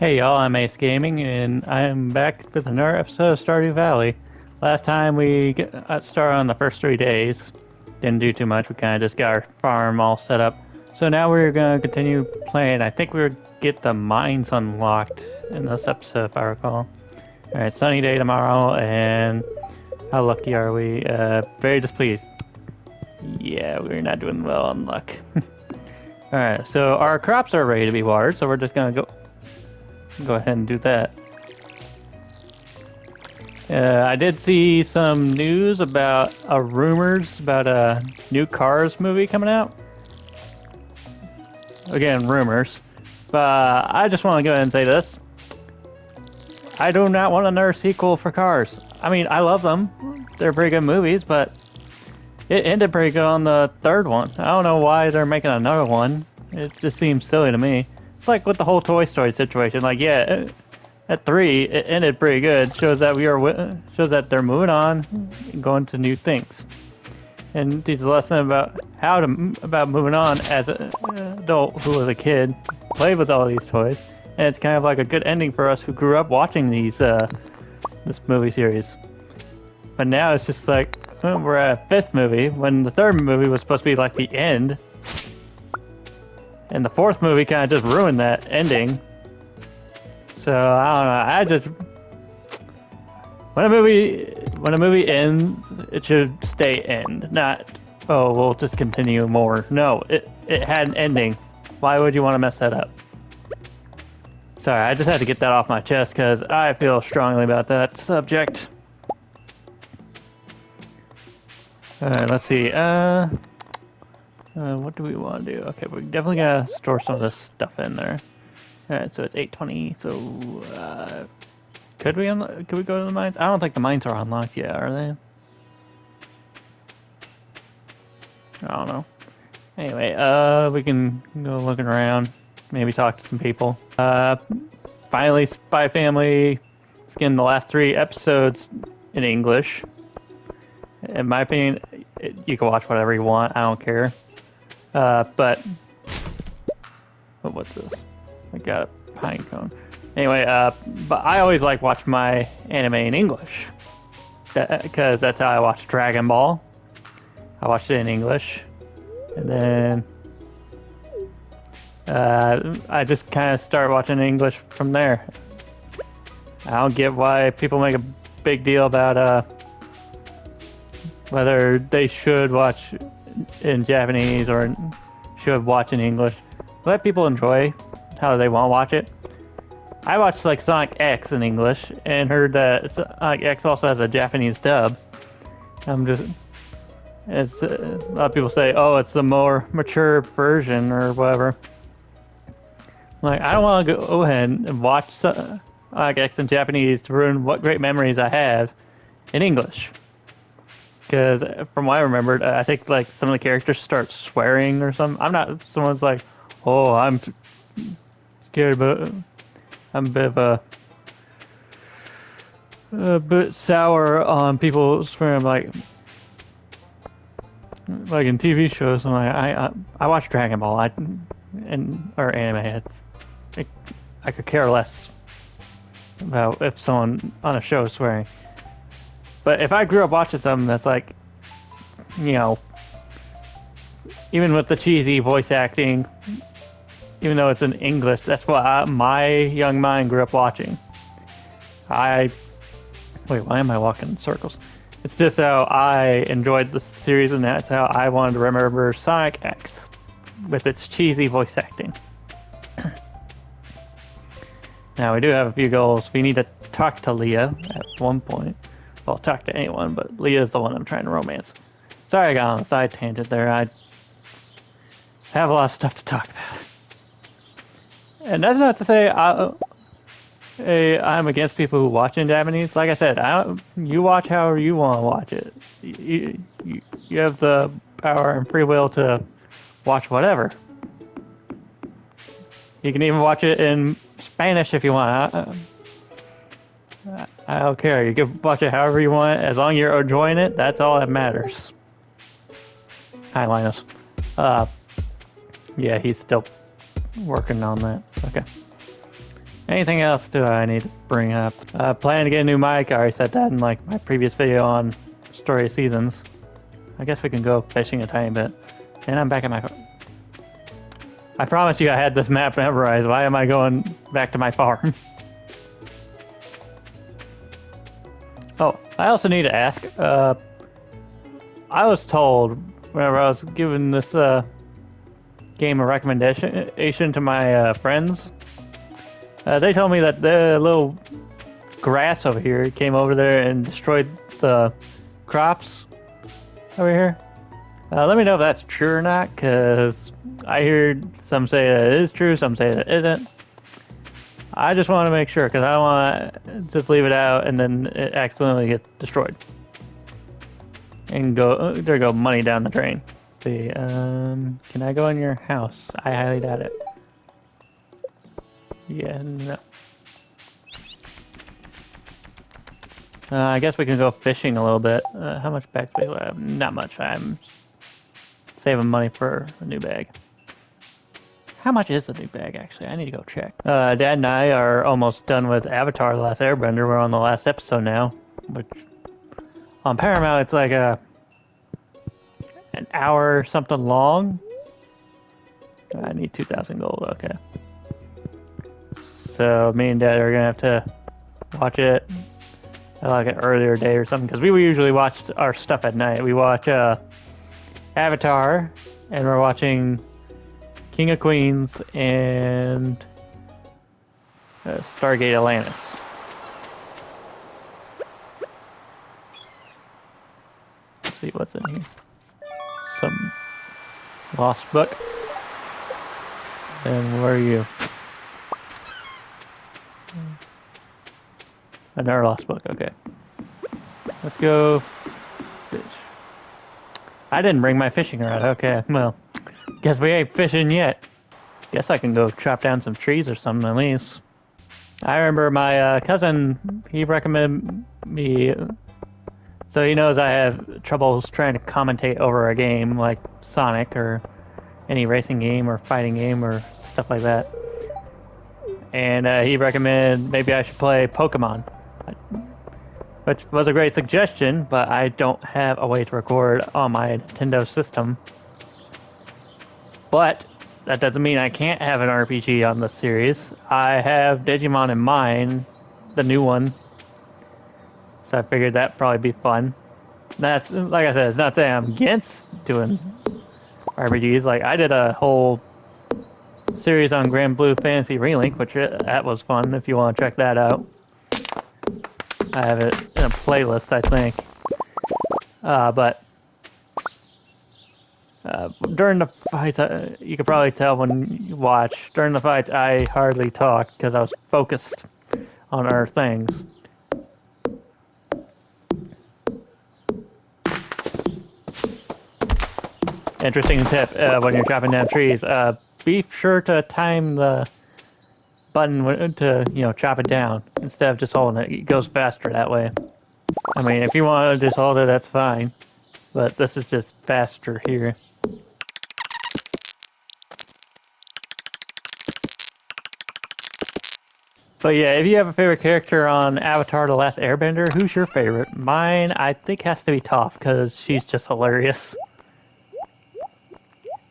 Hey y'all, I'm Ace Gaming, and I'm back with another episode of Stardew Valley. Last time we got started on the first 3 days. Didn't do too much, we kind of just got our farm all set up. So now we're going to continue playing. I think we'll get the mines unlocked in this episode, if I recall. Alright, sunny day tomorrow, and how lucky are we? Very displeased. Yeah, we're not doing well on luck. Alright, so our crops are ready to be watered, so we're just going to go ahead and do that. I did see some news about rumors about a new Cars movie coming out. Again, rumors. But I just want to go ahead and say this. I do not want another sequel for Cars. I mean, I love them. They're pretty good movies, but it ended pretty good on the third one. I don't know why they're making another one. It just seems silly to me. It's like with the whole Toy Story situation. Like, yeah, at 3, it ended pretty good. Shows that shows that they're moving on, and going to new things, and teaches a lesson about about moving on as an adult who was a kid, played with all these toys, and it's kind of like a good ending for us who grew up watching this movie series. But now it's just like we're at 5th movie when the 3rd movie was supposed to be like the end. And the 4th movie kind of just ruined that ending. So I don't know. I just when a movie ends, it should stay end, not we'll just continue more. No, it had an ending. Why would you want to mess that up? Sorry, I just had to get that off my chest because I feel strongly about that subject. Alright, let's see. What do we want to do? Okay, we definitely gotta store some of this stuff in there. Alright, so it's 8:20. So, could we go to the mines? I don't think the mines are unlocked yet, are they? I don't know. Anyway, we can go looking around, maybe talk to some people. Finally, Spy Family is getting the last 3 episodes in English. In my opinion, you can watch whatever you want. I don't care. But what's this? I got a pine cone. Anyway, but I always like watch my anime in English because that's how I watched Dragon Ball. I watched it in English, and then I just kind of start watching English from there. I don't get why people make a big deal about whether they should watch in Japanese or should watch in English. Let people enjoy how they want to watch it. I watched like Sonic X in English and heard that Sonic X also has a Japanese dub. A lot of people say, oh, it's the more mature version or whatever. Like, I don't want to go ahead and watch Sonic X in Japanese to ruin what great memories I have in English. Because from what I remembered, I think like some of the characters start swearing or something. I'm not someone's like, oh, I'm scared, but I'm a bit sour on people swearing. Like in TV shows. I'm like, I watch Dragon Ball. Or anime. I could care less about if someone on a show is swearing. But if I grew up watching something that's like, you know, even with the cheesy voice acting, even though it's in English, that's what my young mind grew up watching. Wait, why am I walking in circles? It's just how I enjoyed the series, and that's how I wanted to remember Sonic X, with its cheesy voice acting. Now, we do have a few goals. We need to talk to Leah at one point. Well, talk to anyone, but Leah's the one I'm trying to romance. Sorry I got on a side tangent there. I have a lot of stuff to talk about. And that's not to say I'm against people who watch in Japanese. Like I said, you watch however you want to watch it. You have the power and free will to watch whatever. You can even watch it in Spanish if you want. I don't care. You can watch it however you want. As long as you're enjoying it, that's all that matters. Hi, Linus. Yeah, he's still working on that. Okay. Anything else do I need to bring up? Plan to get a new mic. I already said that in like my previous video on Story of Seasons. I guess we can go fishing a tiny bit. And I'm back at my... I promise you I had this map memorized. Why am I going back to my farm? Oh, I also need to ask. I was told whenever I was giving this game a recommendation to my friends, they told me that the little grass over here came over there and destroyed the crops over here. Let me know if that's true or not, because I heard some say that it is true, some say that it isn't. I just want to make sure, because I don't want to just leave it out and then it accidentally gets destroyed. And go, there go money down the drain. Let's see, can I go in your house? I highly doubt it. Yeah, no. I guess we can go fishing a little bit. How much backspace do I have? Not much. I'm saving money for a new bag. How much is the new bag, actually? I need to go check. Dad and I are almost done with Avatar: The Last Airbender. We're on the last episode now. Which, on Paramount, it's like an hour or something long. I need 2,000 gold, okay. So, me and Dad are gonna have to watch it at like an earlier day or something. Because we usually watch our stuff at night. We watch Avatar, and we're watching King of Queens and Stargate Atlantis. Let's see what's in here. Some lost book. And where are you? Another lost book, okay. Let's go fish. I didn't bring my fishing rod, okay, well. Guess we ain't fishing yet. Guess I can go chop down some trees or something at least. I remember my cousin, he recommended me, so he knows I have troubles trying to commentate over a game like Sonic or any racing game or fighting game or stuff like that. And he recommended maybe I should play Pokemon, which was a great suggestion, but I don't have a way to record on my Nintendo system. But that doesn't mean I can't have an RPG on this series. I have Digimon in mind, the new one. So I figured that'd probably be fun. That's, like I said, it's not saying I'm against doing RPGs. Like, I did a whole series on Grand Blue Fantasy Relink, which that was fun if you want to check that out. I have it in a playlist, I think. But during the fights, you could probably tell when you watch, during the fights I hardly talked because I was focused on other things. Interesting tip when you're chopping down trees, be sure to time the button to, you know, chop it down instead of just holding it. It goes faster that way. I mean, if you want to just hold it, that's fine. But this is just faster here. But yeah, if you have a favorite character on Avatar: The Last Airbender, who's your favorite? Mine, I think, has to be Toph, because she's just hilarious.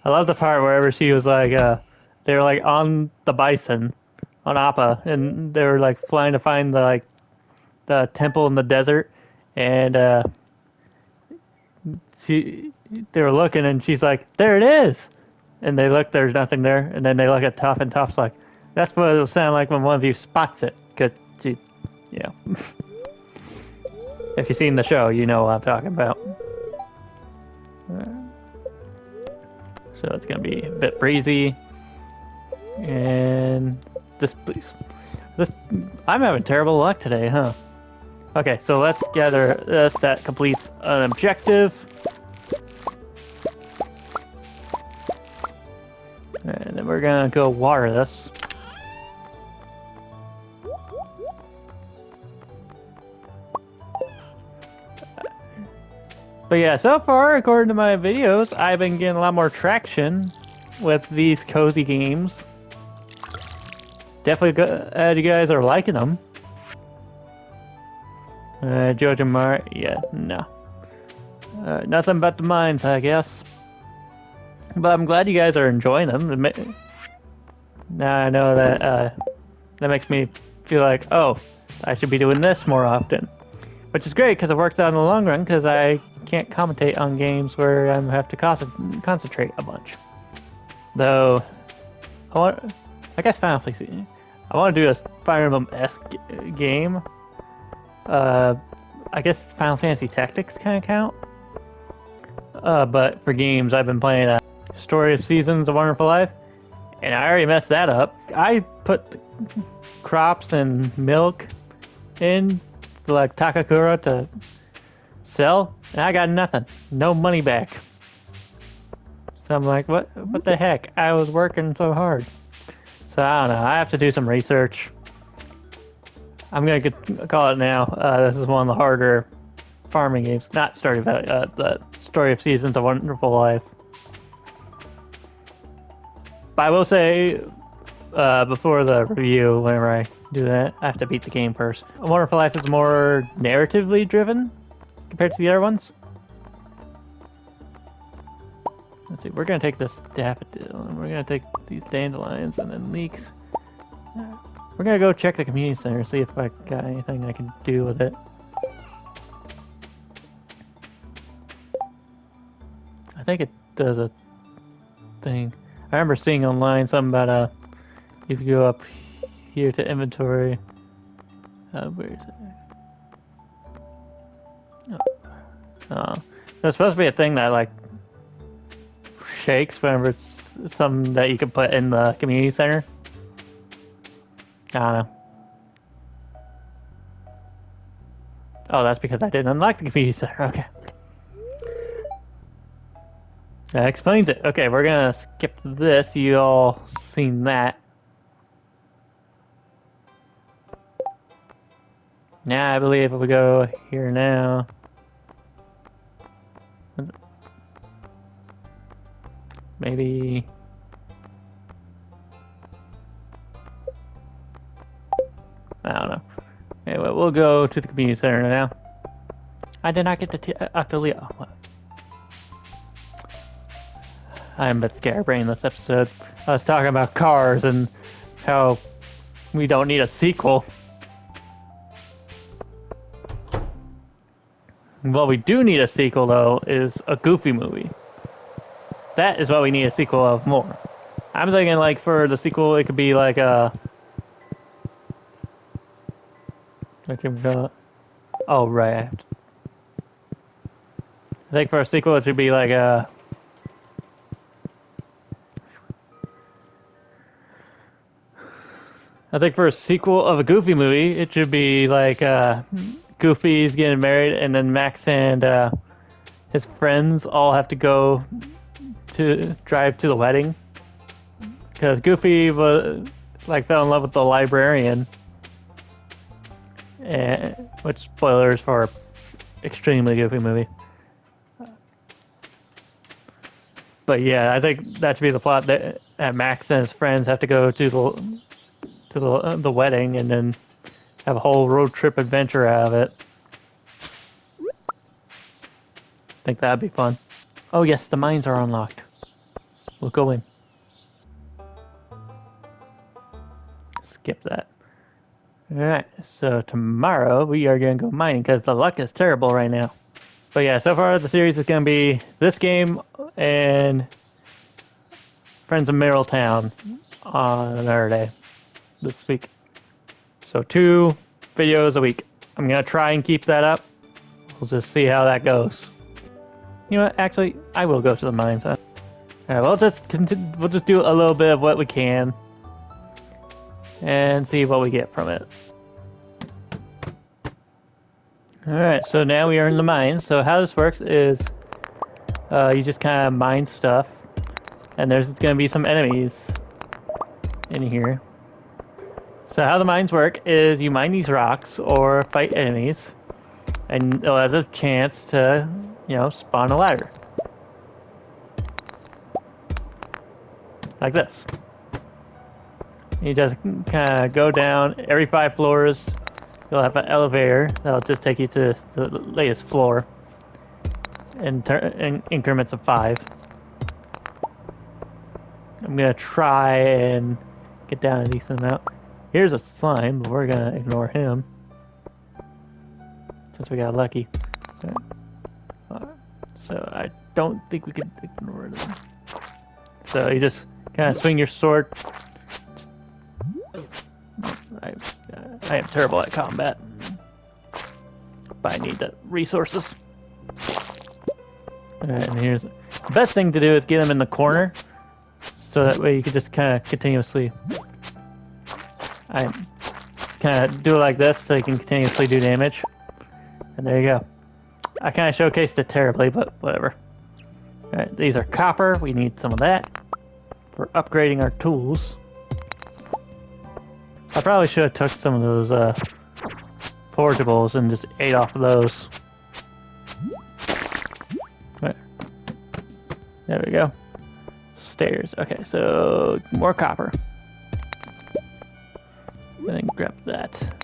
I love the part wherever she was like, they were like on the bison, on Appa, and they were like flying to find the temple in the desert, and they were looking, and she's like, there it is! And they look, there's nothing there, and then they look at Toph, and Toph's like, that's what it'll sound like when one of you spots it, because she, you know. If you've seen the show, you know what I'm talking about. So it's gonna be a bit breezy. And this, please. I'm having terrible luck today, huh? Okay, so let's gather this. That completes an objective. And then we're gonna go water this. But yeah, so far, according to my videos, I've been getting a lot more traction with these cozy games. definitely glad you guys are liking them. Georgia Mart, yeah, no. Nothing but the mines, I guess. But I'm glad you guys are enjoying them. Now I know that that makes me feel like, oh, I should be doing this more often. Which is great because it works out in the long run because I can't commentate on games where I have to concentrate a bunch. Though, I guess Final Fantasy. I want to do a Fire Emblem-esque game. I guess Final Fantasy Tactics kind of count. But for games, I've been playing Story of Seasons: A Wonderful Life, and I already messed that up. I put crops and milk in for like Takakura to sell, and I got nothing. No money back. So I'm like, what the heck? I was working so hard. So I don't know. I have to do some research. I'm gonna call it now. This is one of the harder farming games. Not Stardew Valley. The Story of Seasons: A Wonderful Life. But I will say, before the review, whenever I do that, I have to beat the game first. A Wonderful Life is more narratively driven compared to the other ones. Let's see, we're gonna take this daffodil, and we're gonna take these dandelions and then leeks. We're gonna go check the community center, see if I got anything I can do with it. I think it does a thing. I remember seeing online something about if you go up here to inventory. Where is it? Oh, there's supposed to be a thing that like shakes whenever it's something that you can put in the community center. I don't know. Oh, that's because I didn't unlock the community center. Okay. That explains it. Okay, we're gonna skip this. You all seen that. Now I believe if we go here now. Maybe. I don't know. Anyway, we'll go to the community center now. I did not get the Octolia. Oh, I'm a bit scatterbrained this episode. I was talking about cars and how we don't need a sequel. What we do need a sequel, though, is a Goofy movie. That is what we need a sequel of more. I'm thinking, like, for the sequel, it could be like a... Oh, right. I think for a sequel, it should be like a... I think for a sequel of a Goofy movie, it should be like Goofy's getting married, and then Max and his friends all have to go to drive to the wedding. Because Goofy was like fell in love with the librarian, and which spoilers for extremely Goofy movie. But yeah, I think that should be the plot that Max and his friends have to go to the wedding and then have a whole road trip adventure out of it. Think that'd be fun. Oh yes, the mines are unlocked. We'll go in. Skip that. Alright, so tomorrow we are going to go mining because the luck is terrible right now. But yeah, so far the series is going to be this game and Friends of Middletown on another day this week. So 2 videos a week. I'm going to try and keep that up. We'll just see how that goes. You know what? Actually, I will go to the mines. Huh? Alright, we'll just do a little bit of what we can and see what we get from it. Alright, so now we are in the mines. So how this works is you just kind of mine stuff, and there's going to be some enemies in here. So how the mines work is you mine these rocks or fight enemies, and it has a chance to, you know, spawn a ladder. Like this. You just kind of go down every 5 floors. You'll have an elevator that'll just take you to the latest floor in increments of 5. I'm gonna try and get down a decent amount. Here's a slime, but we're gonna ignore him since we got lucky. So I don't think we can ignore them. So you just kind of swing your sword. I am terrible at combat, but I need the resources. Alright, and here's the best thing to do is get them in the corner, so that way you can just kind of continuously. I kind of do it like this, so you can continuously do damage. And there you go. I kind of showcased it terribly, but whatever. Alright, these are copper. We need some of that for upgrading our tools. I probably should have took some of those portables and just ate off of those. Right. There we go. Stairs. Okay, so more copper. Then grab that.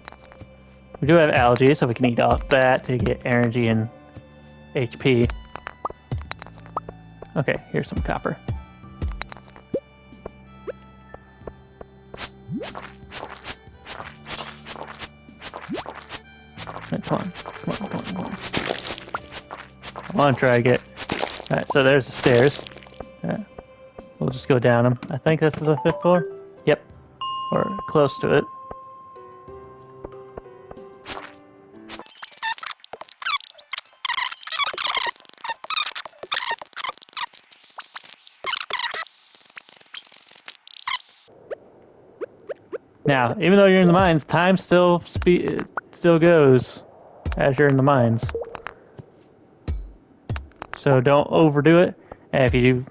We do have algae, so we can eat off that to get energy and HP. Okay, here's some copper. Right, come on. I want to try to get... Alright, so there's the stairs. We'll just go down them. I think this is the 5th floor? Yep. Or close to it. Now, even though you're in the mines, time still goes as you're in the mines. So don't overdo it. And if you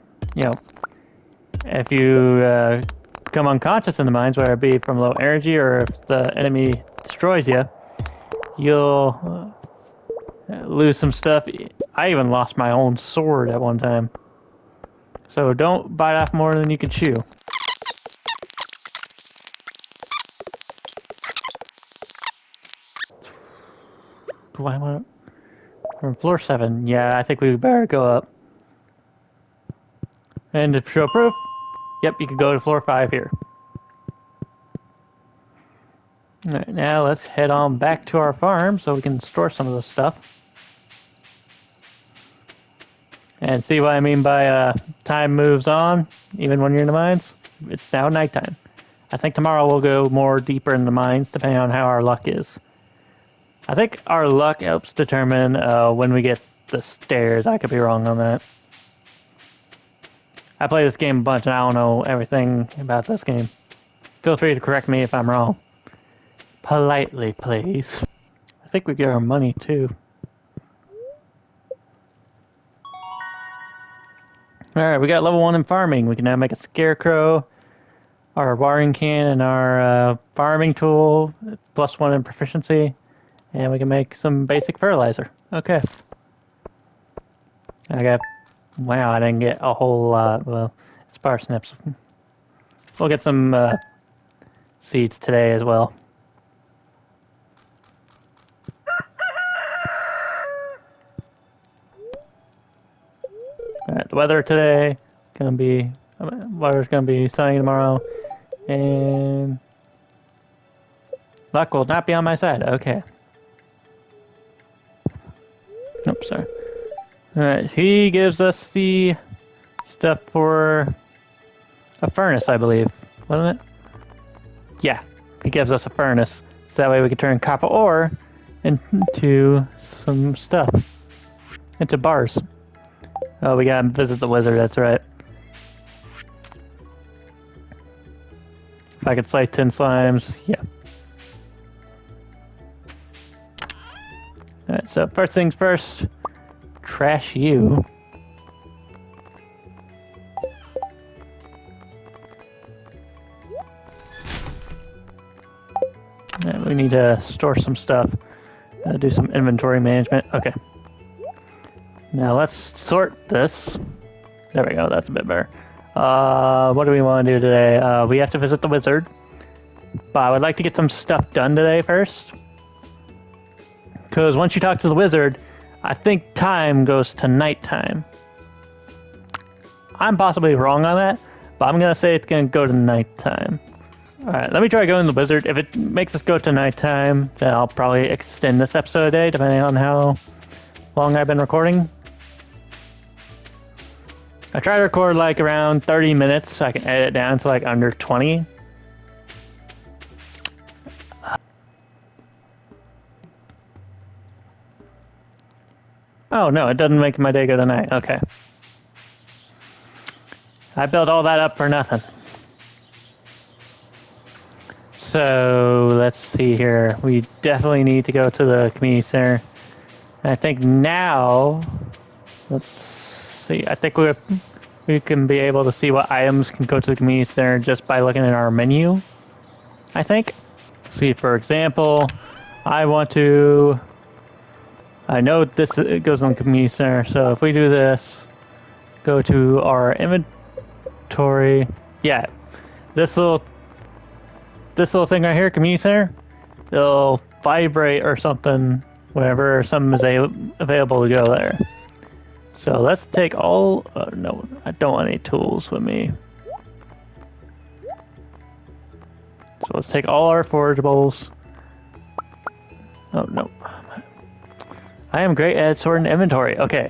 come unconscious in the mines, whether it be from low energy or if the enemy destroys you, you'll lose some stuff. I even lost my own sword at one time. So don't bite off more than you can chew. Do I want from floor 7? Yeah, I think we better go up. And to show proof, yep, you can go to floor 5 here. Alright, now let's head on back to our farm so we can store some of this stuff. And see what I mean by time moves on, even when you're in the mines? It's now nighttime. I think tomorrow we'll go more deeper in the mines, depending on how our luck is. I think our luck helps determine when we get the stairs. I could be wrong on that. I play this game a bunch and I don't know everything about this game. Feel free to correct me if I'm wrong. Politely, please. I think we get our money too. Alright, we got level 1 in farming. We can now make a scarecrow, our watering can, and our farming tool, +1 in proficiency. And we can make some basic fertilizer. Okay. Wow, I didn't get a whole lot. Well, it's parsnips. We'll get some seeds today as well. Alright, the weather today weather's gonna be sunny tomorrow, and luck will not be on my side. Okay. Oops, sorry. Alright, he gives us the stuff for a furnace, I believe. Wasn't it? Yeah, he gives us a furnace. So that way we can turn copper ore into some stuff. Into bars. Oh, we gotta visit the wizard, that's right. If I could slay 10 slimes, yeah. Alright, so first things first, trash you. And we need to store some stuff, do some inventory management. Okay. Now let's sort this. There we go, that's a bit better. What do we want to do today? We have to visit the wizard. But I would like to get some stuff done today first. Because once you talk to the wizard, I think time goes to nighttime. I'm possibly wrong on that, but I'm going to say it's going to go to nighttime. Alright, let me try going to the wizard. If it makes us go to nighttime, then I'll probably extend this episode a day, depending on how long I've been recording. I try to record like around 30 minutes so I can edit it down to like under 20. Oh no, it doesn't make my day go to night. Okay. I built all that up for nothing. So let's see here. We definitely need to go to the community center. And I think now, let's see. I think we can be able to see what items can go to the community center just by looking at our menu. I think. See, for example, I want to. I know this goes on the community center, so if we do this, go to our inventory. Yeah, this little thing right here, community center, it'll vibrate or something whenever something is available to go there. So let's take all. No, I don't want any tools with me. So let's take all our forageables. Oh no. I am great at sorting inventory. Okay,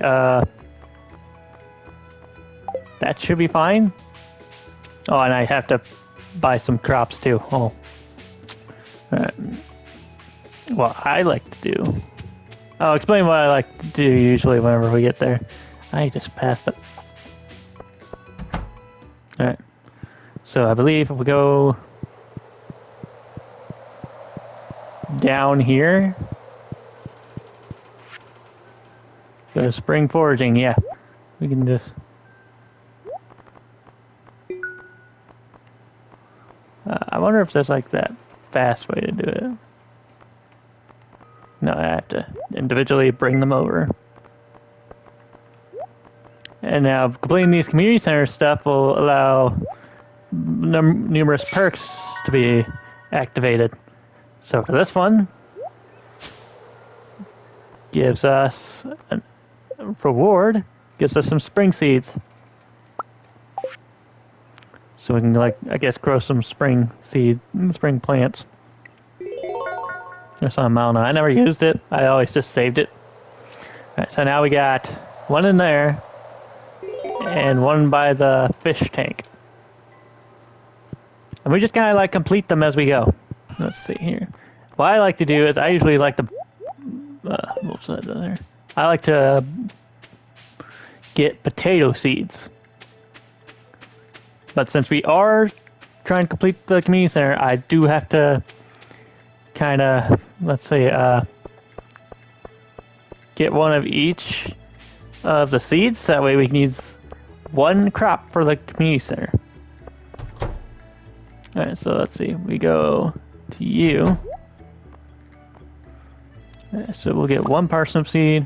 that should be fine. Oh, and I have to buy some crops too. Oh. What I like to do. I'll explain what I like to do usually whenever we get there. I just passed it. Alright. So I believe if we go down here. Go to spring foraging, yeah. We can just... I wonder if there's like that fast way to do it. No, I have to individually bring them over. And now completing these community center stuff will allow numerous perks to be activated. So for this one, gives us a reward, gives us some spring seeds. So we can, like, I guess, grow some spring plants. There's some amount. I never used it. I always just saved it. Alright, so now we got one in there and one by the fish tank. And we just kind of like complete them as we go. Let's see here. What I like to do is I usually like to... what's that there? I like to get potato seeds. But since we are trying to complete the community center, I do have to kind of, let's say, get one of each of the seeds. That way we can use one crop for the community center. Alright, so let's see. We go to you. Right, so we'll get one parsnip seed,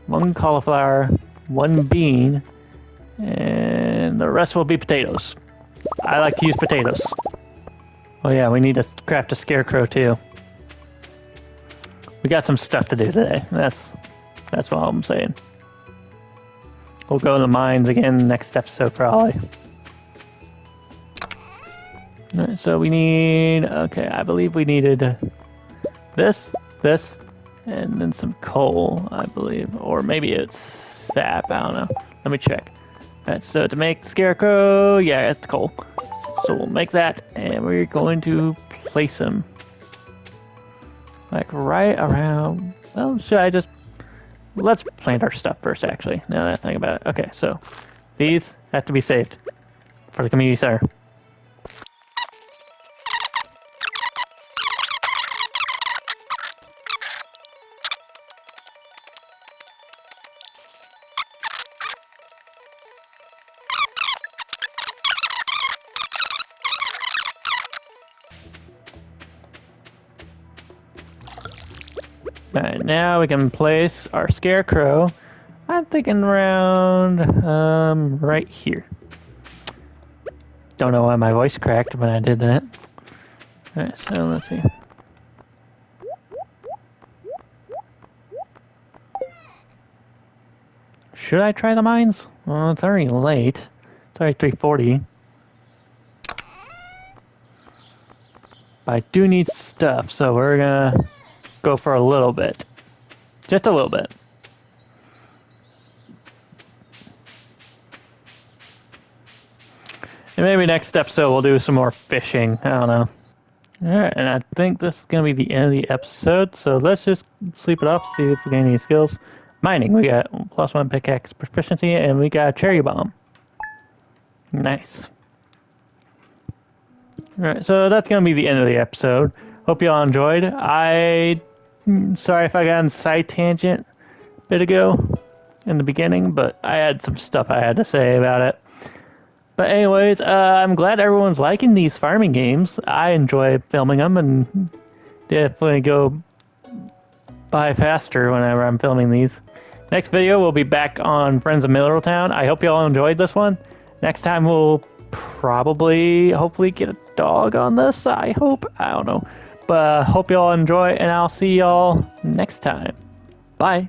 one cauliflower, one bean, and the rest will be potatoes. I like to use potatoes. Oh yeah, we need to craft a scarecrow too. We got some stuff to do today. That's what I'm saying. We'll go to the mines again next episode probably. Alright, so we need... Okay, I believe we needed this, and then some coal, I believe. Or maybe it's sap, I don't know. Let me check. Alright, so to make scarecrow, yeah, it's coal. So we'll make that, and we're going to place them. Like right around... Well, should I just... Let's plant our stuff first, actually, now that I think about it. Okay, so these have to be saved for the community center. Alright, now we can place our scarecrow. I'm thinking around, right here. Don't know why my voice cracked when I did that. Alright, so let's see. Should I try the mines? Well, it's already late. It's already 3:40. But I do need stuff, so we're gonna go for a little bit. Just a little bit. And maybe next episode we'll do some more fishing. I don't know. Alright, and I think this is going to be the end of the episode, so let's just sleep it off, see if we gain any skills. Mining, we got +1 pickaxe proficiency, and we got a cherry bomb. Nice. Alright, so that's going to be the end of the episode. Hope you all enjoyed. Sorry if I got on side tangent a bit ago in the beginning, but I had some stuff I had to say about it. But anyways, I'm glad everyone's liking these farming games. I enjoy filming them and definitely go by faster whenever I'm filming these. Next video, we'll be back on Friends of Middletown. I hope you all enjoyed this one. Next time, we'll hopefully get a dog on this. I hope. I don't know. But hope you all enjoy, and I'll see y'all next time. Bye.